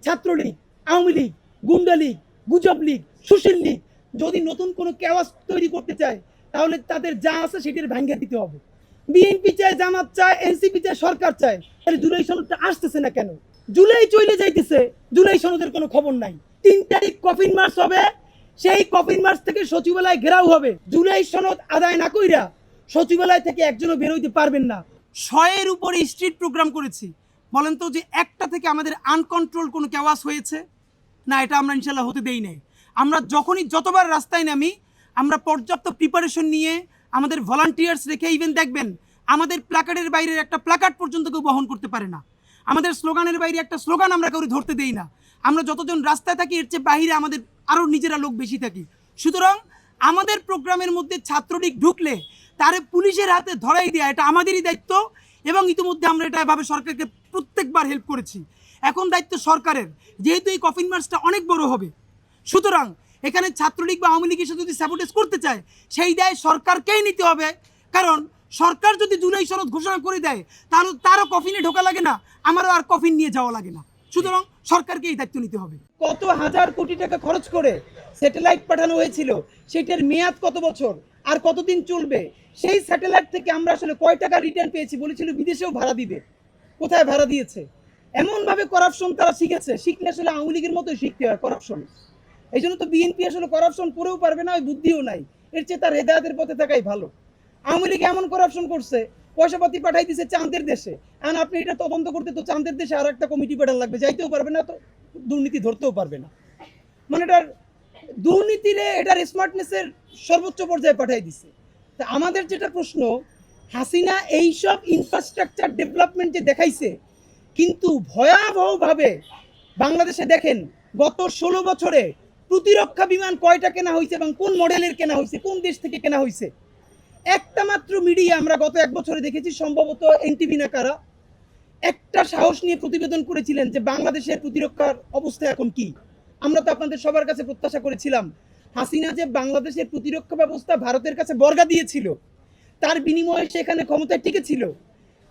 ছাত্রলীগ, আওয়ামী লীগ, গুন্ডা লীগ, গুজব লীগ, সুশীল লীগ যদি নতুন কোনো কেওয়াস তৈরি করতে চায় তাহলে তাদের যা আছে সেটির ভাঙ্গা দিতে হবে। বিএনপি চায়, জামাত চায়, এনসিপি চায়, সরকার চায়, তাহলে জুলাই সনদটা আসতেছে না কেন? জুলাই চলে যাইতেছে, জুলাই সনদের কোনো খবর নাই। 3 তারিখ কফিন মার্চ হবে, সেই কফিন মার্চ থেকে সচিবালয় ঘেরাও হবে। জুলাই সনদ আদায় না কইরা সচিবালয় থেকে একজনও বেরোইতে পারবেন না। 100-এর উপরে স্ট্রিট প্রোগ্রাম করেছি। বলেন তো যে একটা থেকে আমাদের আনকন্ট্রোল কোনো কেওয়াস হয়েছে? না, এটা আমরা ইনশাল্লাহ হতে দেই নাই। আমরা যখনই যতবার রাস্তায় নামি আমরা পর্যাপ্ত প্রিপারেশন নিয়ে আমাদের ভলান্টিয়ার্স রেখে, ইভেন দেখবেন আমাদের প্ল্যাকার্ডের বাইরের একটা প্ল্যাকার্ড পর্যন্ত কেউ বহন করতে পারে না। আমাদের স্লোগানের বাইরে একটা স্লোগান আমরা কাউকে ধরতে দেই না। আমরা যতজন রাস্তায় থাকি এর চেয়ে বাহিরে আমাদের আরও নিজেরা লোক বেশি থাকি। সুতরাং আমাদের প্রোগ্রামের মধ্যে ছাত্রলীগ ঢুকলে তারে পুলিশের হাতে ধরাই দেওয়া এটা আমাদেরই দায়িত্ব, এবং ইতিমধ্যে আমরা এটা এভাবে সরকারকে প্রত্যেকবার হেল্প করেছি। এখন দায়িত্ব সরকারের, যেহেতু এই কফিন মার্চটা অনেক বড় হবে। সুতরাং এখানে ছাত্রলীগ বা আওয়ামী লীগ এসে যদি স্যাবোটেজ করতে চায় সেই দায় সরকারকেই নিতে হবে। কারণ সরকার যদি জুলাই সনদ ঘোষণা করে দেয় তাহলে তারও কফিনে ঢোকা লাগে না, আমারও আর কফিন নিয়ে যাওয়া লাগে না। সুতরাং সরকারকে এই দায়িত্ব নিতে হবে। কত হাজার কোটি টাকা খরচ করে স্যাটেলাইট পাঠানো হয়েছিল, সেটার মেয়াদ কত বছর আর কতদিন চলবে? সেই স্যাটেলাইট থেকে আমরা আসলে কয় টাকা রিটার্ন পেয়েছি? বলেছিল বিদেশেও ভাড়া দিবে, কোথায় ভাড়া দিয়েছে? এমনভাবে করাপশন তারা শিখেছে, শিখলে আসলে আওয়ামী লীগের মতোই শিখতে হয় করাপশন। এই জন্য তো বিএনপি আসলে করাপশন করেও পারবে না, ওই বুদ্ধিও নাই। এর চেয়ে তার হেদায়েতের পথে থাকাই ভালো। আওয়ামী লীগ এমন করাপশন করছে, পয়সাপাতি পাঠাই দিছে চাঁদের দেশে। এখন আপনি এটা তদন্ত করতে তো চাঁদের দেশে আর একটা কমিটি পাঠান লাগবে, যাইতেও পারবে না, তো দুর্নীতি ধরতেও পারবে না। মানে এটার দুর্নীতিরে এটার স্মার্টনেসের সর্বোচ্চ পর্যায়ে পাঠাই দিছে। তা আমাদের যেটা প্রশ্ন, হাসিনা এইসব ইনফ্রাস্ট্রাকচার ডেভেলপমেন্ট যে দেখাইছে, কিন্তু ভয়াবহভাবে বাংলাদেশে দেখেন গত 16 বছরে প্রতিরক্ষা বিমান কয়টা কেনা হয়েছে এবং কোন মডেলের কেনা হয়েছে, কোন দেশ থেকে কেনা হয়েছে? একটা মাত্র মিডিয়া আমরা গত 1 বছরে দেখেছি, সম্ভবত এনটিভি না কারা, একটা সাহস নিয়ে প্রতিবেদন করেছিলেন যে বাংলাদেশের প্রতিরক্ষার অবস্থা এখন কি। আমরা তো আপনাদের সবার কাছে প্রত্যাশা করেছিলাম হাসিনা যে বাংলাদেশের প্রতিরক্ষা ব্যবস্থা ভারতের কাছে বর্গা দিয়েছিল, তার বিনিময়ে সেখানে ক্ষমতায় টিকেছিল,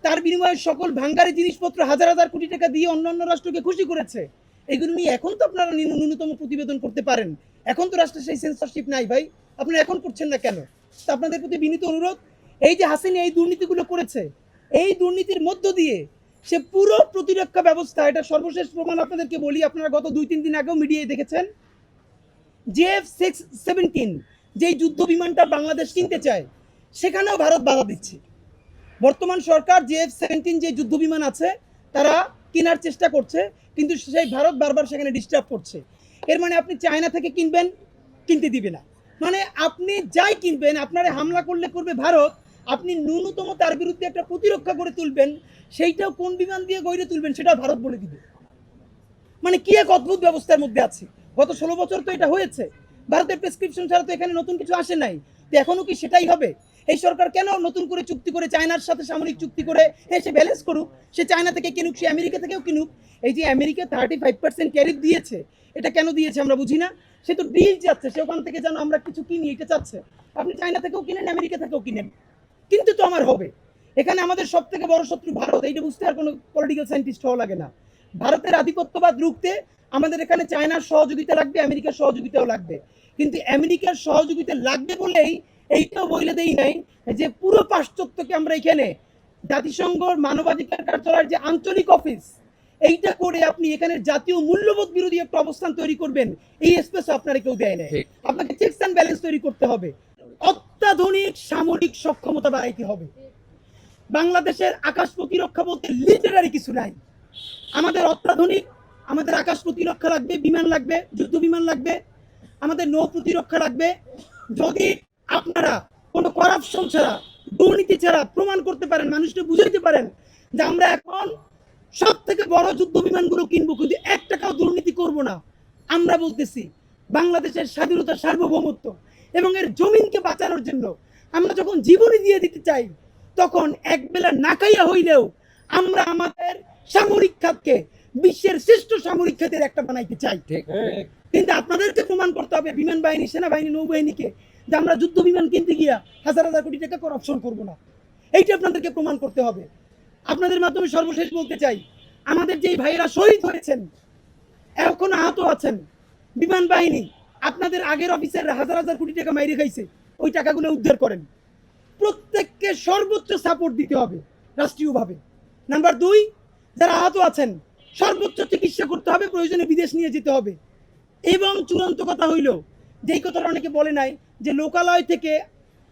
তার বিনিময়ে সকল ভাঙ্গারি জিনিসপত্র হাজার হাজার কোটি টাকা দিয়ে অন্যান্য রাষ্ট্রকে খুশি করেছে। এগুলো নিয়ে এখন তো আপনারা ন্যূনতম প্রতিবেদন করতে পারেন। এখন তো রাষ্ট্রের সেই সেন্সরশিপ নাই ভাই, আপনারা এখন করছেন না কেন? তো আপনাদের প্রতি বিনীত অনুরোধ, এই যে হাসিনা এই দুর্নীতিগুলো করেছে, এই দুর্নীতির মধ্য দিয়ে সে পুরো প্রতিরক্ষা ব্যবস্থা, এটা সর্বশেষ প্রমাণ আপনাদেরকে বলি, আপনারা গত 2-3 দিন আগেও মিডিয়ায় দেখেছেন, JF-17 যেই যুদ্ধ বিমানটা বাংলাদেশ কিনতে চায় সেখানেও ভারত বাধা দিচ্ছে। বর্তমান সরকার JF-17 যে যুদ্ধ বিমান আছে তারা কেনার চেষ্টা করছে, কিন্তু সেই ভারত বারবার সেখানে ডিস্টার্ব করছে। এর মানে আপনি চায়না থেকে কিনবেন, কিনতে দিবে না। মানে আপনি যাই কিনবেন, আপনারা হামলা করলে করবে ভারত, আপনি ন্যূনতম তার বিরুদ্ধে একটা প্রতিরক্ষা করে তুলবেন, সেইটাও কোন বিমান দিয়ে গড়ে তুলবেন সেটাও ভারত বলে দিবে। মানে কি এক অদ্ভুত ব্যবস্থার মধ্যে আছে। গত 16 বছর তো এটা হয়েছে, ভারতের প্রেসক্রিপশন ছাড়া তো এখানে নতুন কিছু আসে নাই। তো এখনো কি সেটাই হবে? এই সরকার কেন নতুন করে চুক্তি করে চায়নার সাথে সামরিক চুক্তি করে সে ব্যালেন্স করুক, সে চায়না থেকে কিনুক, সে আমেরিকা থেকেও কিনুক। এই যে আমেরিকা 35% ট্যারিফ দিয়েছে, এটা কেন দিয়েছে আমরা বুঝি না। সে তো ডিল চাচ্ছে, সে ওখান থেকে যেন আমরা কিছু কিনি এটা চাচ্ছে। আপনি চায়না থেকেও কিনেন, আমেরিকা থেকেও কিনেন, কিন্তু তো আমার হবে। এখানে আমাদের সব থেকে বড় শত্রু ভারত, এইটা বুঝতে আর কোনো পলিটিক্যাল সায়েন্টিস্ট হওয়া লাগে না। ভারতের আধিপত্যবাদ রুখতে আমাদের এখানে চায়নার সহযোগিতা লাগবে, আমেরিকার সহযোগিতাও লাগবে। কিন্তু আমেরিকার সহযোগিতা লাগবে বলেই এইটাও বলে দেই নাই যে পুরো পাশ্চাত্যকে আমরা এখানে জাতিসংঘ মানবাধিকার কার্যালয়ের যে আঞ্চলিক অফিস, এইটা করে আপনি এখানে জাতীয় মূল্যবোধ বিরোধী একটা অবস্থান তৈরি করবেন, এই স্পেস আপনারা কেউ দেয় না। আপনাকে চেকস অ্যান্ড ব্যালেন্স তৈরি করতে হবে, অত্যাধুনিক সামরিক সক্ষমতা বাড়াইতে হবে। বাংলাদেশের আকাশ প্রতিরক্ষা বলতে লিটারারি কিছু নাই। আমাদের অত্যাধুনিক, আমাদের আকাশ প্রতিরক্ষা লাগবে, বিমান লাগবে, যুদ্ধ বিমান লাগবে, আমাদের নৌ প্রতিরক্ষা লাগবে। যদি আপনারা কোনো করাপশন ছাড়া, দুর্নীতি ছাড়া প্রমাণ করতে পারেন, মানুষকে বুঝাইতে পারেন যে আমরা এখন সব থেকে বড় যুদ্ধ বিমানগুলো কিনবো কিন্তু 1 টাকাও দুর্নীতি করব না, আমরা বলতেছি বাংলাদেশের স্বাধীনতা, সার্বভৌমত্ব এবং এর জমিনকে বাঁচানোর জন্য আমরা যখন জীবনই দিয়ে দিতে চাই, তখন একবেলা না খাইয়া হইলেও আমরা আমাদের সামরিক খাতকে বিশ্বের শ্রেষ্ঠ সামরিক খাতের একটা বানাইতে চাই। কিন্তু আপনাদেরকে প্রমাণ করতে হবে, বিমান বাহিনী, সেনাবাহিনী, নৌবাহিনীকে, যে আমরা যুদ্ধ বিমান কিনতে গিয়া হাজার হাজার কোটি টাকা করাপশন করব না। এইটা আপনাদেরকে প্রমাণ করতে হবে। আপনাদের মাধ্যমে সর্বশেষ বলতে চাই, আমাদের যেই ভাইয়েরা শহীদ হয়েছেন, এখন আহত আছেন। বিমান বাহিনী আপনাদের আগের অফিসাররা হাজার হাজার কোটি টাকা মাইরে খাইছে, ওই টাকাগুলো উদ্ধার করেন। প্রত্যেককে সর্বোচ্চ সাপোর্ট দিতে হবে রাষ্ট্রীয়ভাবে। নাম্বার 2, যারা আহত আছেন সর্বোচ্চ চিকিৎসা করতে হবে, প্রয়োজনে বিদেশ নিয়ে যেতে হবে। এবং চূড়ান্ত কথা হইল, যেই কথাটা অনেকে বলে নাই, যে লোকালয় থেকে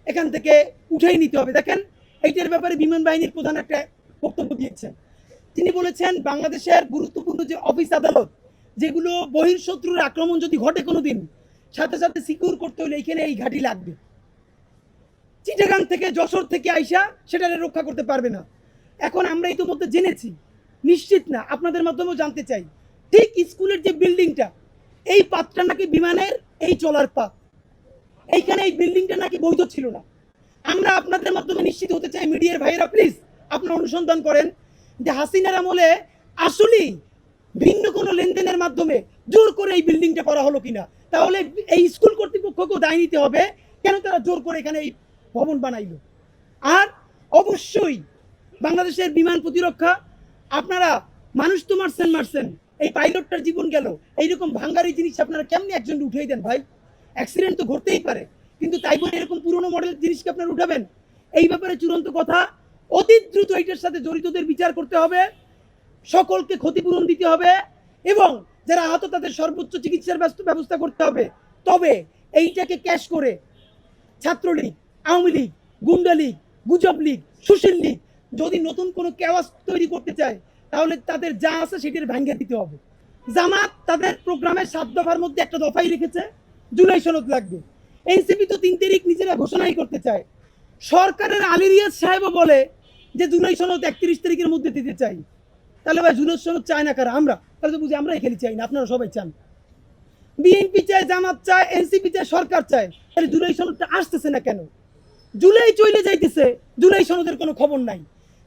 এখান থেকে উঠেই নিতে হবে। দেখেন, এইটার ব্যাপারে বিমান বাহিনীর প্রধান একটা বক্তব্য দিয়েছেন। তিনি বলেছেন, বাংলাদেশের গুরুত্বপূর্ণ যে অফিস আদালত, যেগুলো বহির্শত্রুর আক্রমণ যদি ঘটে কোনোদিন, সাথে সাথে সিকিউর করতে হলে এইখানে এই ঘাঁটি লাগবে। চিটাগাং থেকে, যশোর থেকে আইসা সেটা রক্ষা করতে পারবে না। এখন আমরা ইতিমধ্যে জেনেছি, নিশ্চিত না, আপনাদের মাধ্যমেও জানতে চাই, ঠিক স্কুলের যে বিল্ডিংটা, এই পাতটা নাকি বিমানের এই চলার পাত, এইখানে এই বিল্ডিংটা নাকি বৈধ ছিল না। আমরা আপনাদের মাধ্যমে নিশ্চিত হতে চাই, মিডিয়ার ভাইয়েরা প্লিজ আপনারা অনুসন্ধান করেন যে হাসিনার আমলে আসলেই ভিন্ন কোনো লেনদেনের মাধ্যমে জোর করে এই বিল্ডিংটা করা হলো কিনা। তাহলে এই স্কুল কর্তৃপক্ষকেও দায় নিতে হবে, কেন তারা জোর করে এখানে এই ভবন বানাইলো। আর অবশ্যই বাংলাদেশের বিমান প্রতিরক্ষা, আপনারা মানুষ তো মারছেন, এই পাইলটটার জীবন গেল, এইরকম ভাঙ্গারি জিনিস আপনারা কেমনি একজন উঠেই দেন ভাই? অ্যাক্সিডেন্ট তো ঘটতেই পারে, কিন্তু তাই বলে এরকম পুরনো মডেলের জিনিসকে আপনারা উঠাবেন? এই ব্যাপারে চূড়ান্ত কথা, অতি দ্রুত এটার সাথে জড়িতদের বিচার করতে হবে, সকলকে ক্ষতিপূরণ দিতে হবে, এবং যারা আহত তাদের সর্বোচ্চ চিকিৎসার ব্যবস্থা করতে হবে। তবে এইটাকে ক্যাশ করে ছাত্রলীগ, আওয়ামী লীগ, গুন্ডা লীগ, গুজব লীগ, সুশীল লীগ যদি নতুন কোনো কেওয়াস তৈরি করতে চায়, তাহলে তাদের যা আছে সেটির ভাঙ্গা দিতে হবে। জামাত তাদের প্রোগ্রামের 7 দফার মধ্যে একটা দফাই রেখেছে, জুলাই সনদ লাগবে। এনসিপি তো 3 তারিখ নিজেরা ঘোষণাই করতে চায়। সরকারের আলী রিয়াজ সাহেবও বলে যে জুলাই সনদ 31 তারিখের মধ্যে দিতে চাই। তাহলে ভাই জুলাই সনদ চায় না কারা? আমরা। তাহলে তো বুঝি আমরাই খেলি চাই না, আপনারা সবাই চান। বিএনপি চায়, জামাত চায়, এনসিপি চায়, সরকার চায়। তাহলে জুলাই সনদটা আসতেছে না কেন? জুলাই চলে যাইতেছে, জুলাই সনদের কোনো খবর নাই।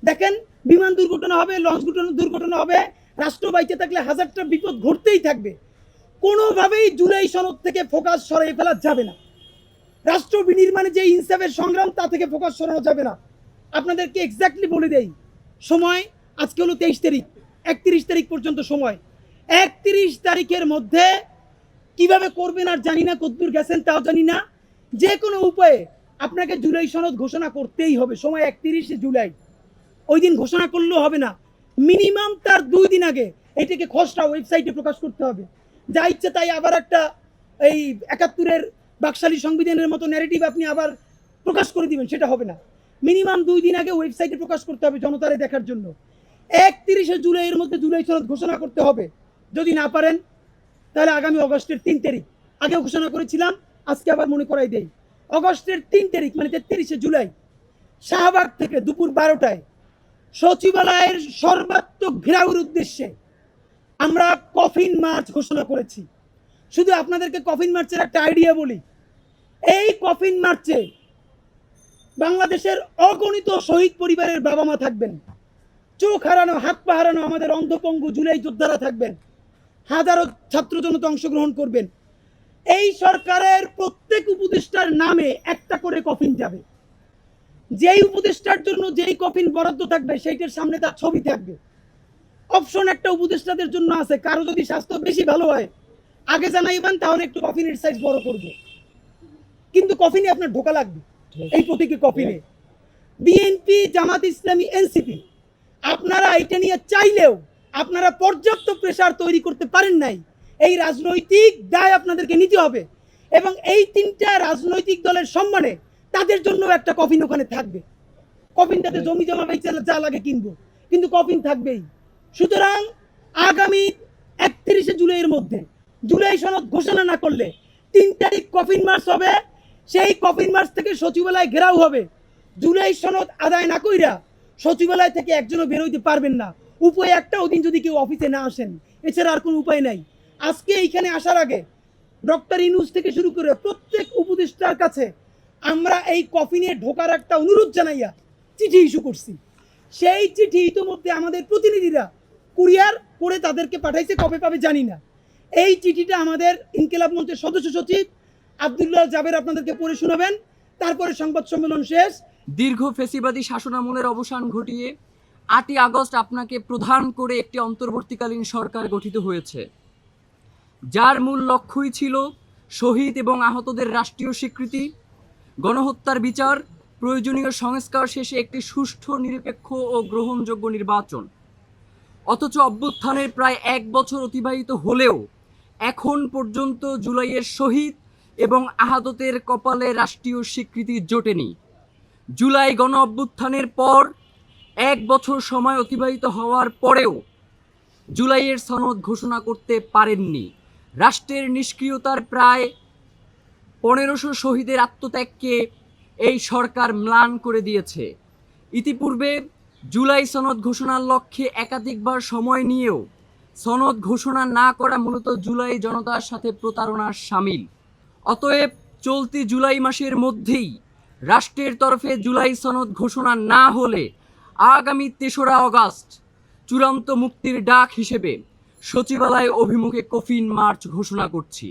দেখেন, বিমান দুর্ঘটনা হবে, লঞ্চ দুর্ঘটনা হবে, রাষ্ট্র বাইচে থাকলে হাজারটা বিপদ ঘটতেই থাকবে। কোনোভাবেই জুলাই সনদ থেকে ফোকাস সরাই ফেলা যাবে না। রাষ্ট্র বিনির্মাণে যে ইনসাফের সংগ্রাম, তা থেকে ফোকাস সরানো যাবে না। আপনাদেরকে এক্স্যাক্টলি বলে দেই, সময় আজকে হলো 23 তারিখ, 31 তারিখ পর্যন্ত সময়। 31 তারিখের মধ্যে কিভাবে করবেন আর জানি না, কতদূর গেছেন তাও জানি না, যে কোনো উপায়ে আপনাকে জুলাই সনদ ঘোষণা করতেই হবে। সময় 31 জুলাই, ওই দিন ঘোষণা করলেও হবে না, মিনিমাম তার 2 দিন আগে এটাকে খসড়া ওয়েবসাইটে প্রকাশ করতে হবে। যা ইচ্ছে তাই আবার একটা এই 71-এর বাকশালী সংবিধানের মতো ন্যারেটিভ আপনি আবার প্রকাশ করে দিবেন, সেটা হবে না। মিনিমাম 2 দিন আগে ওয়েবসাইটে প্রকাশ করতে হবে জনতারে দেখার জন্য। 31 জুলাইয়ের মধ্যে জুলাই সনদ ঘোষণা করতে হবে। যদি না পারেন তাহলে আগামী অগস্টের 3 তারিখ, আগেও ঘোষণা করেছিলাম, আজকে আবার মনে করাই দেই, অগস্টের 3 তারিখ মানে 33 জুলাই শাহবাগ থেকে দুপুর 12টায় সচিবালয়ের সর্বাত্মক ঘেরাওয়ের উদ্দেশ্যে আমরা কফিন মার্চ ঘোষণা করেছি। শুধু আপনাদেরকে কফিন মার্চের একটা আইডিয়া বলি, এই কফিন মার্চে বাংলাদেশের অগণিত শহীদ পরিবারের বাবা মা থাকবেন, চোখ হারানো, হাত পা হারানো আমাদের অন্ধপঙ্গু জুলাই যোদ্ধারা থাকবেন, হাজারো ছাত্র জনতা অংশগ্রহণ করবেন। এই সরকারের প্রত্যেক উপদেষ্টার নামে একটা করে কফিন যাবে। যেই উপদেষ্টার জন্য যেই কফিন বরাদ্দ থাকবে, সেইটার সামনে তার ছবি থাকবে। অপশন একটা উপদেষ্টাদের জন্য আছে, কারো যদি স্বাস্থ্য বেশি ভালো হয় আগে জানাইবেন, তাহলে একটু কফিনের সাইজ বড় করবে, কিন্তু কফিনে আপনার ঢোকা লাগবে। এই প্রতীকী কফিনে বিএনপি, জামাত ইসলামী, এনসিপি, আপনারা এটা নিয়ে চাইলেও আপনারা পর্যাপ্ত প্রেসার তৈরি করতে পারেন নাই। এই রাজনৈতিক দায় আপনাদেরকে নিতে হবে, এবং এই 3টা রাজনৈতিক দলের সম্মানে তাদের জন্য একটা কফিন ওখানে থাকবে। কফিনটাতে জমি জমা বেচে যা লাগে কিনবো, কিন্তু কফিন থাকবেই। সুতরাং আগামী 31 জুলাইয়ের মধ্যে জুলাই সনদ ঘোষণা না করলে 3 তারিখ কফিন মার্চ হবে। সেই কফিন মার্চ থেকে সচিবালয় ঘেরাও হবে। জুলাই সনদ আদায় না কইরা সচিবালয় থেকে একজনও বেরোইতে পারবেন না। উপায় একটা, ওদিন যদি কেউ অফিসে না আসেন, এছাড়া আর কোনো উপায় নাই। আজকে এইখানে আসার আগে ডক্টর ইনুস থেকে শুরু করে প্রত্যেক উপদেষ্টার কাছে আমরা এই কফিনে ঢোকার একটা অনুরোধ জানাইয়া চিঠি ইস্যু করছি। সেই চিঠি ইতিমধ্যে আমাদের প্রতিনিধিরা কুরিয়ার করে তাদেরকে পাঠাইছে, কবে পাবে জানি না। এই চিঠিটা আমাদের ইনকিলাব মঞ্চের সদস্য সচিব আব্দুল্লাহ জাবের আপনাদেরকে পড়ে শোনাবেন, তারপরে সংবাদ সম্মেলন শেষ। দীর্ঘ ফেসিবাদী শাসনামলের অবসান ঘটিয়ে 8ই আগস্ট আপনাকে প্রধান করে একটি অন্তর্বর্তীকালীন সরকার গঠিত হয়েছে। যার মূল লক্ষ্যই ছিল শহীদ এবং আহতদের রাষ্ট্রীয় স্বীকৃতি, গণহত্যার বিচার, প্রয়োজনীয় সংস্কার শেষে একটি সুষ্ঠু, নিরপেক্ষ ও গ্রহণযোগ্য নির্বাচন। অথচ অভ্যুত্থানের প্রায় 1 বছর অতিবাহিত হলেও এখন পর্যন্ত জুলাইয়ের শহীদ এবং আহতদের কপালে রাষ্ট্রীয় স্বীকৃতি জোটেনি। জুলাই গণ অভ্যুত্থানের পর 1 বছর সময় অতিবাহিত হওয়ার পরেও জুলাইয়ের সনদ ঘোষণা করতে পারেননি। রাষ্ট্রের নিষ্ক্রিয়তার প্রায় 1500 শহীদের আত্মত্যাগকে এই সরকার ম্লান করে দিয়েছে। ইতিপূর্বে জুলাই সনদ ঘোষণার লক্ষ্যে একাধিকবার সময় নিয়েও সনদ ঘোষণা না করা মূলত জুলাই জনতার সাথে প্রতারণার শামিল। অতএব চলতি জুলাই মাসের মধ্যেই রাষ্ট্রের তরফে জুলাই সনদ ঘোষণা না হলে আগামী 3রা আগস্ট চূড়ান্ত মুক্তির ডাক হিসেবে সচিবালয় অভিমুখে কফিন মার্চ ঘোষণা করছি।